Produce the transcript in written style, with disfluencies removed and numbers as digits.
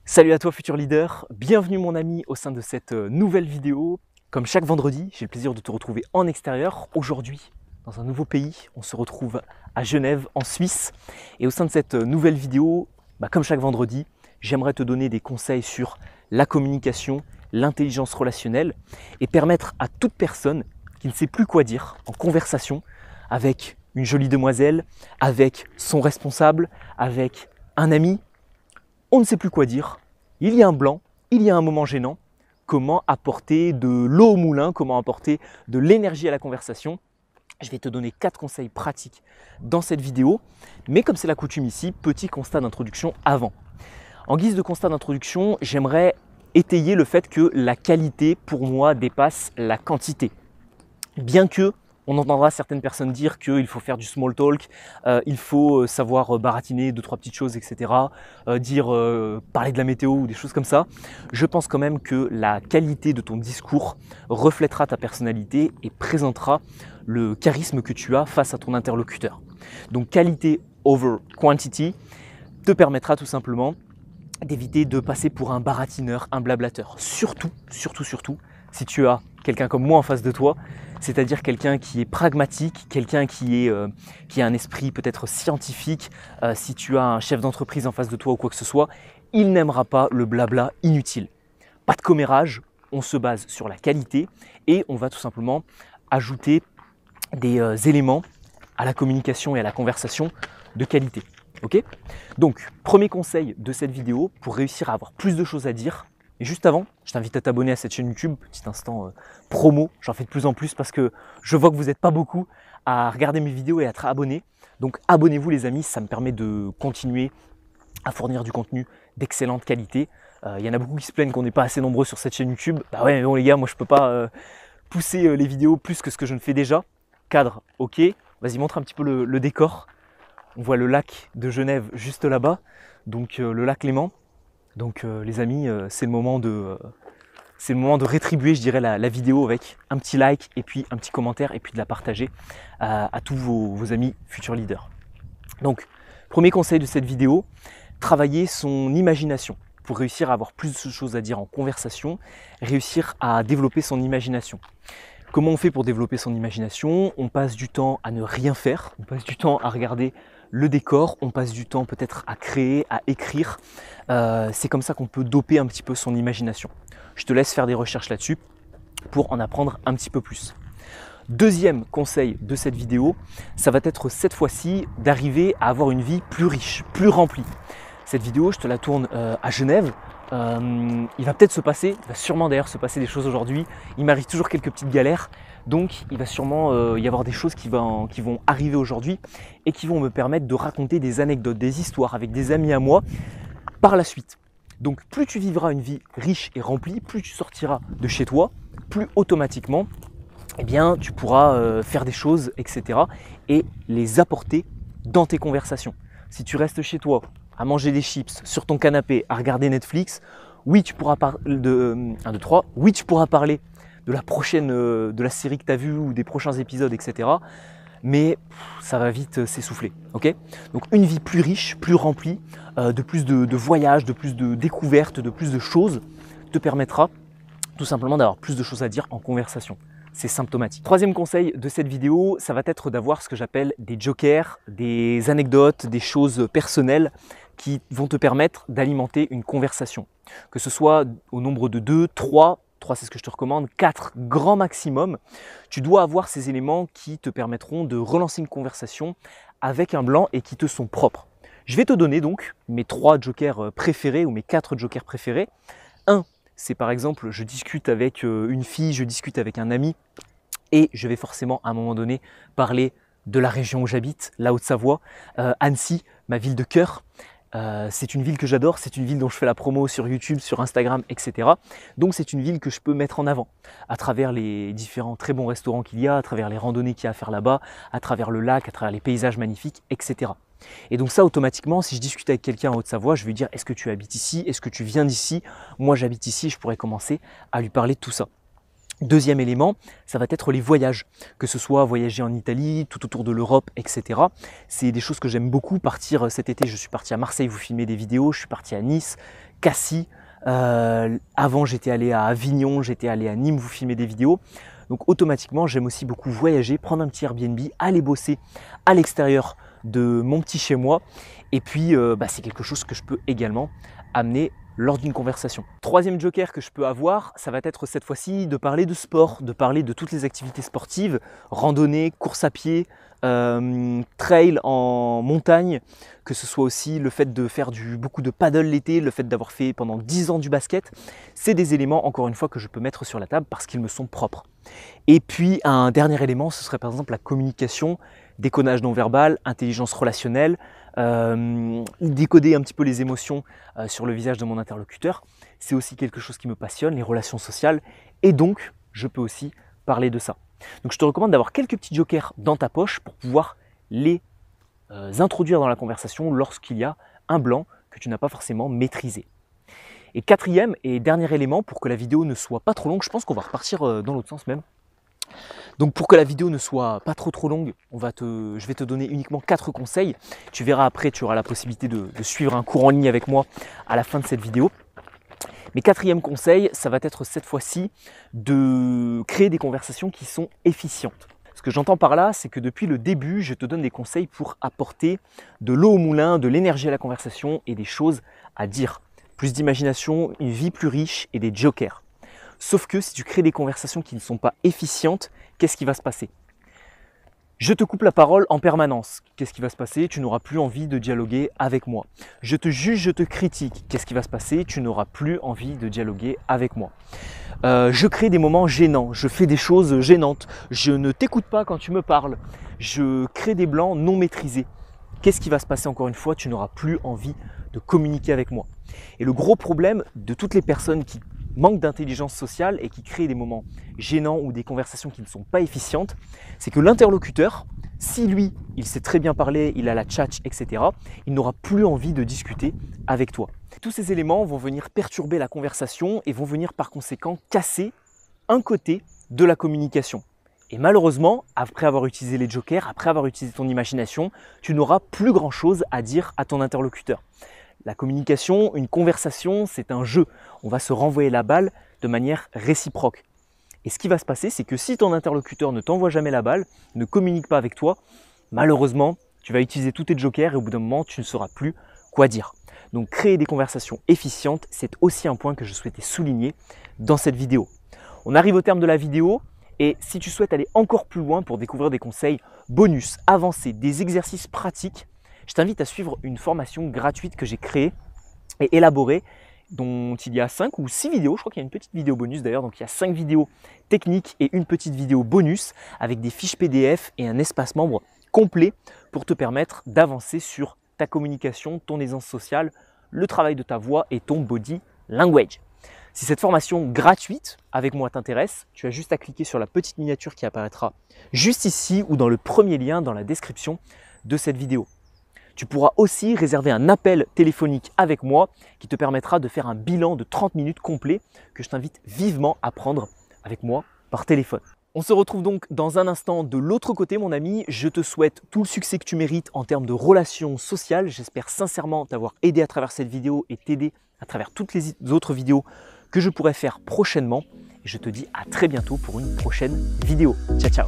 Salut à toi futur leader, bienvenue mon ami au sein de cette nouvelle vidéo. Comme chaque vendredi, j'ai le plaisir de te retrouver en extérieur. Aujourd'hui, dans un nouveau pays, on se retrouve à Genève, en Suisse. Et au sein de cette nouvelle vidéo, comme chaque vendredi, j'aimerais te donner des conseils sur la communication, l'intelligence relationnelle et permettre à toute personne qui ne sait plus quoi dire en conversation avec une jolie demoiselle, avec son responsable, avec un ami, on ne sait plus quoi dire, il y a un blanc, il y a un moment gênant, comment apporter de l'eau au moulin, comment apporter de l'énergie à la conversation. Je vais te donner 4 conseils pratiques dans cette vidéo, mais comme c'est la coutume ici, petit constat d'introduction avant. En guise de constat d'introduction, j'aimerais étayer le fait que la qualité pour moi dépasse la quantité. Bien que on entendra certaines personnes dire qu'il faut faire du small talk, il faut savoir baratiner 2-3 petites choses, etc. Parler de la météo ou des choses comme ça. Je pense quand même que la qualité de ton discours reflètera ta personnalité et présentera le charisme que tu as face à ton interlocuteur. Donc qualité over quantity te permettra tout simplement d'éviter de passer pour un baratineur, un blablateur. Surtout, si tu as quelqu'un comme moi en face de toi, c'est-à-dire quelqu'un qui est pragmatique, quelqu'un qui a un esprit peut-être scientifique, si tu as un chef d'entreprise en face de toi ou quoi que ce soit, il n'aimera pas le blabla inutile. Pas de commérage, on se base sur la qualité et on va tout simplement ajouter des éléments à la communication et à la conversation de qualité. Ok? Donc, premier conseil de cette vidéo pour réussir à avoir plus de choses à dire. Et juste avant, je t'invite à t'abonner à cette chaîne YouTube, petit instant promo, j'en fais de plus en plus parce que je vois que vous n'êtes pas beaucoup à regarder mes vidéos et à être abonnés. Donc abonnez-vous les amis, ça me permet de continuer à fournir du contenu d'excellente qualité. Il y en a beaucoup qui se plaignent qu'on n'est pas assez nombreux sur cette chaîne YouTube. Bah ouais mais bon les gars, moi je peux pas pousser les vidéos plus que ce que je ne fais déjà. Cadre, ok. Vas-y montre un petit peu le décor. On voit le lac de Genève juste là-bas, donc le lac Léman. Donc les amis, c'est le moment de rétribuer, je dirais, la vidéo avec un petit like et puis un petit commentaire et puis de la partager à tous vos amis futurs leaders. Donc, premier conseil de cette vidéo, travailler son imagination pour réussir à avoir plus de choses à dire en conversation, réussir à développer son imagination. Comment on fait pour développer son imagination? On passe du temps à ne rien faire, on passe du temps à regarder le décor, on passe du temps peut-être à créer, à écrire. C'est comme ça qu'on peut doper un petit peu son imagination. Je te laisse faire des recherches là-dessus pour en apprendre un petit peu plus. Deuxième conseil de cette vidéo, ça va être cette fois-ci d'arriver à avoir une vie plus riche, plus remplie. Cette vidéo, je te la tourne à Genève. Il va peut-être se passer, il va sûrement d'ailleurs se passer des choses aujourd'hui. Il m'arrive toujours quelques petites galères, donc il va sûrement y avoir des choses qui vont arriver aujourd'hui et qui vont me permettre de raconter des anecdotes, des histoires avec des amis à moi par la suite. Donc plus tu vivras une vie riche et remplie, plus tu sortiras de chez toi, plus automatiquement eh bien, tu pourras faire des choses, etc. et les apporter dans tes conversations. Si tu restes chez toi à manger des chips sur ton canapé, à regarder Netflix, oui, tu pourras parler de 1, 2, 3, oui, tu pourras parler de la prochaine, de la série que tu as vue ou des prochains épisodes, etc. Mais ça va vite s'essouffler. Okay, donc une vie plus riche, plus remplie, de plus de voyages, de plus de découvertes, de plus de choses, te permettra tout simplement d'avoir plus de choses à dire en conversation. C'est symptomatique. Troisième conseil de cette vidéo, ça va être d'avoir ce que j'appelle des jokers, des anecdotes, des choses personnelles qui vont te permettre d'alimenter une conversation. Que ce soit au nombre de 2, 3 c'est ce que je te recommande, 4 grand maximum, tu dois avoir ces éléments qui te permettront de relancer une conversation avec un blanc et qui te sont propres. Je vais te donner donc mes 3 jokers préférés ou mes 4 jokers préférés. 1, c'est par exemple, je discute avec une fille, je discute avec un ami et je vais forcément à un moment donné parler de la région où j'habite, la Haute-Savoie, Annecy, ma ville de cœur. C'est une ville que j'adore, c'est une ville dont je fais la promo sur YouTube, sur Instagram, etc. Donc c'est une ville que je peux mettre en avant à travers les différents très bons restaurants qu'il y a, à travers les randonnées qu'il y a à faire là-bas, à travers le lac, à travers les paysages magnifiques, etc. Et donc ça, automatiquement, si je discute avec quelqu'un en Haute-Savoie, je vais lui dire « Est-ce que tu habites ici? Est-ce que tu viens d'ici ?» Moi, j'habite ici, je pourrais commencer à lui parler de tout ça. Deuxième élément, ça va être les voyages, que ce soit voyager en Italie, tout autour de l'Europe, etc. C'est des choses que j'aime beaucoup. Partir cet été, je suis parti à Marseille vous filmer des vidéos, je suis parti à Nice, Cassis. Avant, j'étais allé à Avignon, j'étais allé à Nîmes vous filmer des vidéos. Donc automatiquement, j'aime aussi beaucoup voyager, prendre un petit Airbnb, aller bosser à l'extérieur de mon petit chez moi. Et puis, c'est quelque chose que je peux également amener lors d'une conversation. Troisième joker que je peux avoir, ça va être cette fois-ci de parler de sport, de parler de toutes les activités sportives, randonnée, course à pied, trail en montagne, que ce soit aussi le fait de faire beaucoup de paddle l'été, le fait d'avoir fait pendant 10 ans du basket. C'est des éléments, encore une fois, que je peux mettre sur la table parce qu'ils me sont propres. Et puis un dernier élément, ce serait par exemple la communication, décodage non verbal, intelligence relationnelle, décoder un petit peu les émotions sur le visage de mon interlocuteur. C'est aussi quelque chose qui me passionne, les relations sociales, et donc je peux aussi parler de ça. Donc je te recommande d'avoir quelques petits jokers dans ta poche pour pouvoir les introduire dans la conversation lorsqu'il y a un blanc que tu n'as pas forcément maîtrisé. Et quatrième et dernier élément, pour que la vidéo ne soit pas trop longue, je pense qu'on va repartir dans l'autre sens même. Donc pour que la vidéo ne soit pas trop longue, je vais te donner uniquement 4 conseils. Tu verras après, tu auras la possibilité de suivre un cours en ligne avec moi à la fin de cette vidéo. Mais quatrième conseil, ça va être cette fois-ci de créer des conversations qui sont efficientes. Ce que j'entends par là, c'est que depuis le début, je te donne des conseils pour apporter de l'eau au moulin, de l'énergie à la conversation et des choses à dire. Plus d'imagination, une vie plus riche et des jokers. Sauf que si tu crées des conversations qui ne sont pas efficientes, qu'est-ce qui va se passer? Je te coupe la parole en permanence. Qu'est-ce qui va se passer? Tu n'auras plus envie de dialoguer avec moi. Je te juge, je te critique. Qu'est-ce qui va se passer? Tu n'auras plus envie de dialoguer avec moi. Je crée des moments gênants. Je fais des choses gênantes. Je ne t'écoute pas quand tu me parles. Je crée des blancs non maîtrisés. Qu'est-ce qui va se passer encore une fois? Tu n'auras plus envie de communiquer avec moi. Et le gros problème de toutes les personnes qui manquent d'intelligence sociale et qui créent des moments gênants ou des conversations qui ne sont pas efficientes, c'est que l'interlocuteur, si lui, il sait très bien parler, il a la tchatch, etc., il n'aura plus envie de discuter avec toi. Tous ces éléments vont venir perturber la conversation et vont venir par conséquent casser un côté de la communication. Et malheureusement, après avoir utilisé les jokers, après avoir utilisé ton imagination, tu n'auras plus grand-chose à dire à ton interlocuteur. La communication, une conversation, c'est un jeu. On va se renvoyer la balle de manière réciproque. Et ce qui va se passer, c'est que si ton interlocuteur ne t'envoie jamais la balle, ne communique pas avec toi, malheureusement, tu vas utiliser tous tes jokers et au bout d'un moment, tu ne sauras plus quoi dire. Donc créer des conversations efficientes, c'est aussi un point que je souhaitais souligner dans cette vidéo. On arrive au terme de la vidéo et si tu souhaites aller encore plus loin pour découvrir des conseils bonus, avancés, des exercices pratiques, je t'invite à suivre une formation gratuite que j'ai créée et élaborée, dont il y a 5 ou 6 vidéos. Je crois qu'il y a une petite vidéo bonus d'ailleurs, donc il y a 5 vidéos techniques et une petite vidéo bonus avec des fiches PDF et un espace membre complet pour te permettre d'avancer sur ta communication, ton aisance sociale, le travail de ta voix et ton body language. Si cette formation gratuite avec moi t'intéresse, tu as juste à cliquer sur la petite miniature qui apparaîtra juste ici ou dans le premier lien dans la description de cette vidéo. Tu pourras aussi réserver un appel téléphonique avec moi qui te permettra de faire un bilan de 30 minutes complet que je t'invite vivement à prendre avec moi par téléphone. On se retrouve donc dans un instant de l'autre côté mon ami. Je te souhaite tout le succès que tu mérites en termes de relations sociales. J'espère sincèrement t'avoir aidé à travers cette vidéo et t'aider à travers toutes les autres vidéos que je pourrai faire prochainement. Et je te dis à très bientôt pour une prochaine vidéo. Ciao ciao.